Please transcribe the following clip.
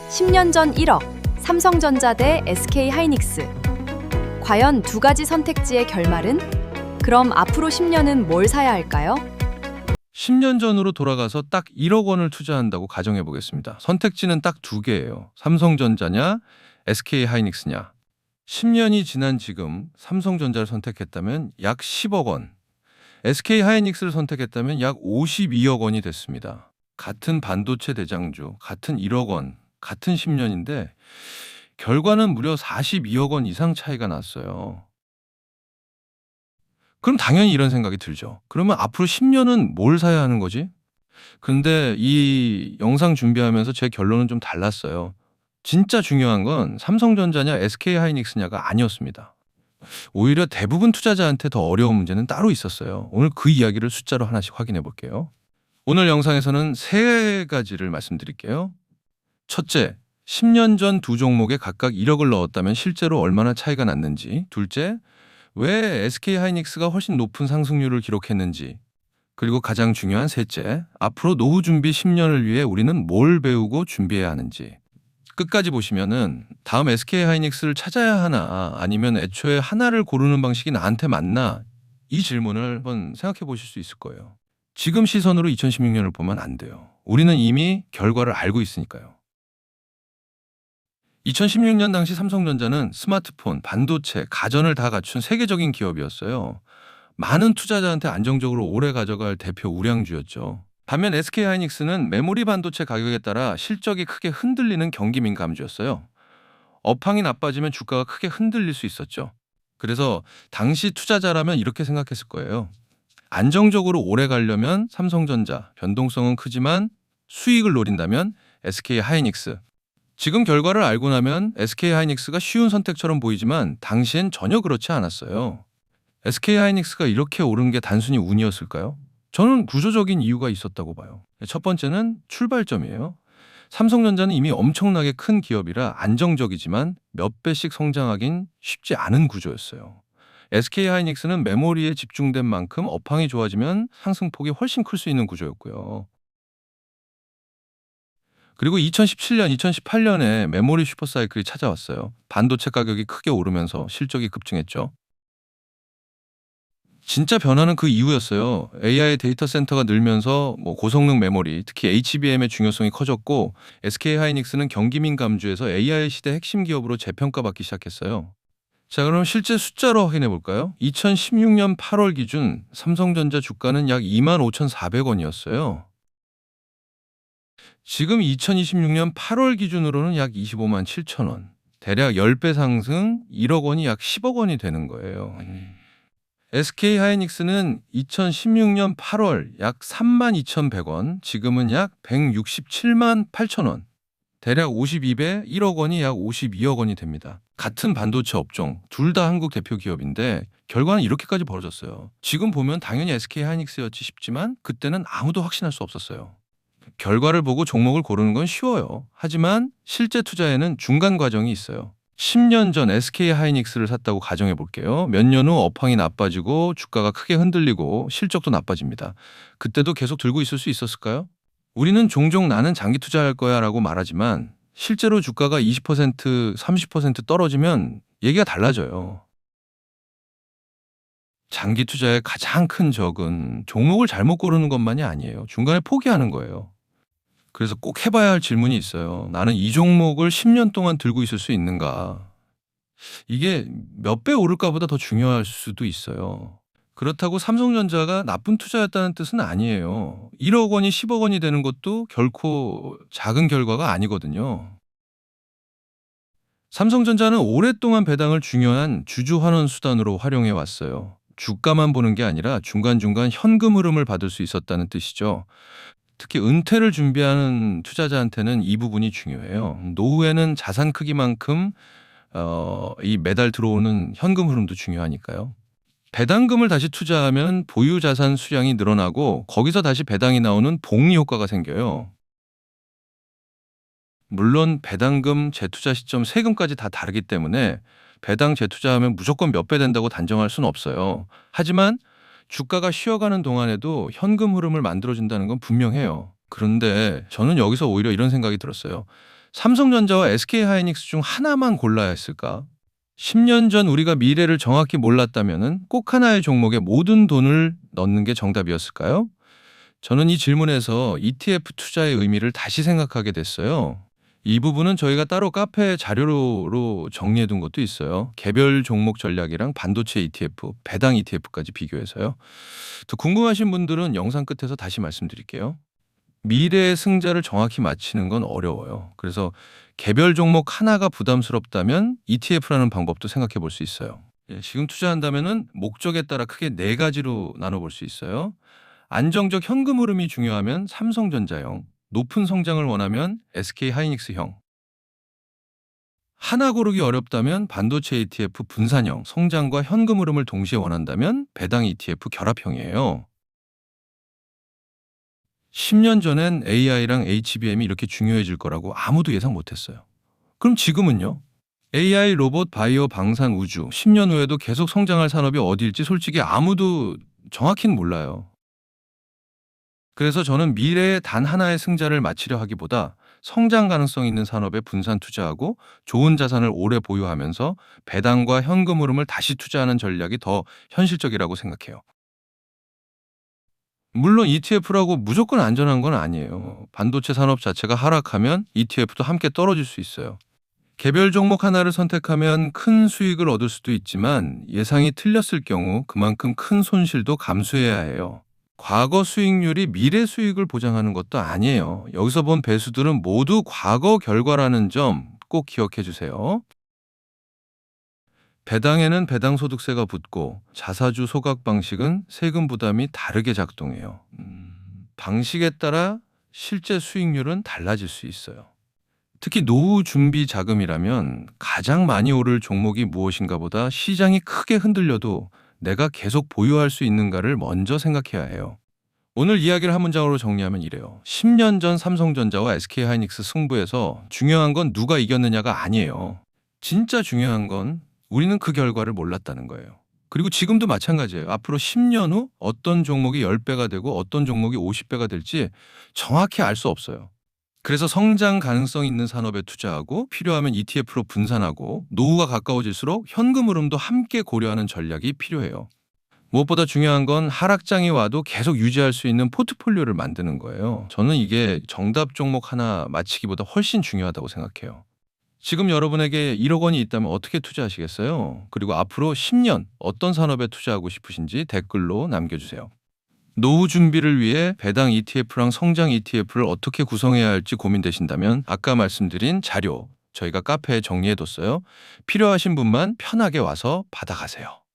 10년 전 1억, 삼성전자 대 SK하이닉스. 과연 두 가지 선택지의 결말은? 그럼 앞으로 10년은 뭘 사야 할까요? 10년 전으로 돌아가서 딱 1억 원을 투자한다고 가정해 보겠습니다. 선택지는 딱 두 개예요. 삼성전자냐, SK하이닉스냐. 10년이 지난 지금 삼성전자를 선택했다면 약 10억 원, SK하이닉스를 선택했다면 약 52억 원이 됐습니다. 같은 반도체 대장주, 같은 1억 원, 같은 10년인데 결과는 무려 42억 원 이상 차이가 났어요. 그럼 당연히 이런 생각이 들죠. 그러면 앞으로 10년은 뭘 사야 하는 거지? 근데 이 영상 준비하면서 제 결론은 좀 달랐어요. 진짜 중요한 건 삼성전자냐 SK하이닉스냐가 아니었습니다. 오히려 대부분 투자자한테 더 어려운 문제는 따로 있었어요. 오늘 그 이야기를 숫자로 하나씩 확인해 볼게요. 오늘 영상에서는 세 가지를 말씀드릴게요. 첫째, 10년 전 두 종목에 각각 1억을 넣었다면 실제로 얼마나 차이가 났는지. 둘째, 왜 SK하이닉스가 훨씬 높은 상승률을 기록했는지. 그리고 가장 중요한 셋째, 앞으로 노후 준비 10년을 위해 우리는 뭘 배우고 준비해야 하는지. 끝까지 보시면은 다음 SK하이닉스를 찾아야 하나 아니면 애초에 하나를 고르는 방식이 나한테 맞나 이 질문을 한번 생각해 보실 수 있을 거예요. 지금 시선으로 2016년을 보면 안 돼요. 우리는 이미 결과를 알고 있으니까요. 2016년 당시 삼성전자는 스마트폰, 반도체, 가전을 다 갖춘 세계적인 기업이었어요. 많은 투자자한테 안정적으로 오래 가져갈 대표 우량주였죠. 반면 SK하이닉스는 메모리 반도체 가격에 따라 실적이 크게 흔들리는 경기 민감주였어요. 업황이 나빠지면 주가가 크게 흔들릴 수 있었죠. 그래서 당시 투자자라면 이렇게 생각했을 거예요. 안정적으로 오래 가려면 삼성전자, 변동성은 크지만 수익을 노린다면 SK하이닉스. 지금 결과를 알고 나면 SK하이닉스가 쉬운 선택처럼 보이지만 당시엔 전혀 그렇지 않았어요. SK하이닉스가 이렇게 오른 게 단순히 운이었을까요? 저는 구조적인 이유가 있었다고 봐요. 첫 번째는 출발점이에요. 삼성전자는 이미 엄청나게 큰 기업이라 안정적이지만 몇 배씩 성장하긴 쉽지 않은 구조였어요. SK하이닉스는 메모리에 집중된 만큼 업황이 좋아지면 상승폭이 훨씬 클 수 있는 구조였고요. 그리고 2017년, 2018년에 메모리 슈퍼사이클이 찾아왔어요. 반도체 가격이 크게 오르면서 실적이 급증했죠. 진짜 변화는 그 이후였어요. AI 데이터 센터가 늘면서 고성능 메모리, 특히 HBM의 중요성이 커졌고 SK하이닉스는 경기민감주에서 AI 시대 핵심 기업으로 재평가받기 시작했어요. 자, 그럼 실제 숫자로 확인해 볼까요? 2016년 8월 기준 삼성전자 주가는 약 25,400원이었어요. 지금 2026년 8월 기준으로는 약 25만 7천 원. 대략 10배 상승 1억 원이 약 10억 원이 되는 거예요. SK하이닉스는 2016년 8월 약 32,100원, 지금은 약 167만 8천 원. 대략 52배 1억 원이 약 52억 원이 됩니다. 같은 반도체 업종, 둘 다 한국 대표 기업인데 결과는 이렇게까지 벌어졌어요. 지금 보면 당연히 SK하이닉스였지 싶지만 그때는 아무도 확신할 수 없었어요. 결과를 보고 종목을 고르는 건 쉬워요. 하지만 실제 투자에는 중간 과정이 있어요. 10년 전 SK하이닉스를 샀다고 가정해 볼게요. 몇 년 후 업황이 나빠지고 주가가 크게 흔들리고 실적도 나빠집니다. 그때도 계속 들고 있을 수 있었을까요? 우리는 종종 나는 장기 투자할 거야 라고 말하지만 실제로 주가가 20%, 30% 떨어지면 얘기가 달라져요. 장기 투자의 가장 큰 적은 종목을 잘못 고르는 것만이 아니에요. 중간에 포기하는 거예요. 그래서 꼭 해봐야 할 질문이 있어요. 나는 이 종목을 10년 동안 들고 있을 수 있는가? 이게 몇 배 오를까보다 더 중요할 수도 있어요. 그렇다고 삼성전자가 나쁜 투자였다는 뜻은 아니에요. 1억 원이 10억 원이 되는 것도 결코 작은 결과가 아니거든요. 삼성전자는 오랫동안 배당을 중요한 주주환원 수단으로 활용해 왔어요. 주가만 보는 게 아니라 중간중간 현금 흐름을 받을 수 있었다는 뜻이죠. 특히 은퇴를 준비하는 투자자한테는 이 부분이 중요해요. 노후에는 자산 크기만큼 이 매달 들어오는 현금 흐름도 중요하니까요. 배당금을 다시 투자하면 보유 자산 수량이 늘어나고 거기서 다시 배당이 나오는 복리 효과가 생겨요. 물론 배당금, 재투자 시점, 세금까지 다 다르기 때문에 배당 재투자하면 무조건 몇 배 된다고 단정할 수는 없어요. 하지만 주가가 쉬어가는 동안에도 현금 흐름을 만들어준다는 건 분명해요. 그런데 저는 여기서 오히려 이런 생각이 들었어요. 삼성전자와 SK하이닉스 중 하나만 골라야 했을까? 10년 전 우리가 미래를 정확히 몰랐다면 꼭 하나의 종목에 모든 돈을 넣는 게 정답이었을까요? 저는 이 질문에서 ETF 투자의 의미를 다시 생각하게 됐어요. 이 부분은 저희가 따로 카페 자료로 정리해 둔 것도 있어요. 개별 종목 전략이랑 반도체 ETF, 배당 ETF까지 비교해서요. 더 궁금하신 분들은 영상 끝에서 다시 말씀드릴게요. 미래의 승자를 정확히 맞히는 건 어려워요. 그래서 개별 종목 하나가 부담스럽다면 ETF라는 방법도 생각해 볼 수 있어요. 지금 투자한다면은 목적에 따라 크게 네 가지로 나눠볼 수 있어요. 안정적 현금 흐름이 중요하면 삼성전자형, 높은 성장을 원하면 SK하이닉스형, 하나 고르기 어렵다면 반도체 ETF 분산형, 성장과 현금 흐름을 동시에 원한다면 배당 ETF 결합형이에요. 10년 전엔 AI랑 HBM이 이렇게 중요해질 거라고 아무도 예상 못했어요. 그럼 지금은요? AI, 로봇, 바이오, 방산, 우주 10년 후에도 계속 성장할 산업이 어디일지 솔직히 아무도 정확히는 몰라요. 그래서 저는 미래에 단 하나의 승자를 맞히려 하기보다 성장 가능성 있는 산업에 분산 투자하고 좋은 자산을 오래 보유하면서 배당과 현금 흐름을 다시 투자하는 전략이 더 현실적이라고 생각해요. 물론 ETF라고 무조건 안전한 건 아니에요. 반도체 산업 자체가 하락하면 ETF도 함께 떨어질 수 있어요. 개별 종목 하나를 선택하면 큰 수익을 얻을 수도 있지만 예상이 틀렸을 경우 그만큼 큰 손실도 감수해야 해요. 과거 수익률이 미래 수익을 보장하는 것도 아니에요. 여기서 본 배수들은 모두 과거 결과라는 점 꼭 기억해 주세요. 배당에는 배당소득세가 붙고 자사주 소각 방식은 세금 부담이 다르게 작동해요. 방식에 따라 실제 수익률은 달라질 수 있어요. 특히 노후 준비 자금이라면 가장 많이 오를 종목이 무엇인가 보다 시장이 크게 흔들려도 내가 계속 보유할 수 있는가를 먼저 생각해야 해요. 오늘 이야기를 한 문장으로 정리하면 이래요. 10년 전 삼성전자와 SK하이닉스 승부에서 중요한 건 누가 이겼느냐가 아니에요. 진짜 중요한 건 우리는 그 결과를 몰랐다는 거예요. 그리고 지금도 마찬가지예요. 앞으로 10년 후 어떤 종목이 10배가 되고 어떤 종목이 50배가 될지 정확히 알 수 없어요. 그래서 성장 가능성 있는 산업에 투자하고 필요하면 ETF로 분산하고 노후가 가까워질수록 현금 흐름도 함께 고려하는 전략이 필요해요. 무엇보다 중요한 건 하락장이 와도 계속 유지할 수 있는 포트폴리오를 만드는 거예요. 저는 이게 정답 종목 하나 맞히기보다 훨씬 중요하다고 생각해요. 지금 여러분에게 1억 원이 있다면 어떻게 투자하시겠어요? 그리고 앞으로 10년 어떤 산업에 투자하고 싶으신지 댓글로 남겨주세요. 노후 준비를 위해 배당 ETF랑 성장 ETF를 어떻게 구성해야 할지 고민되신다면 아까 말씀드린 자료 저희가 카페에 정리해뒀어요. 필요하신 분만 편하게 와서 받아가세요.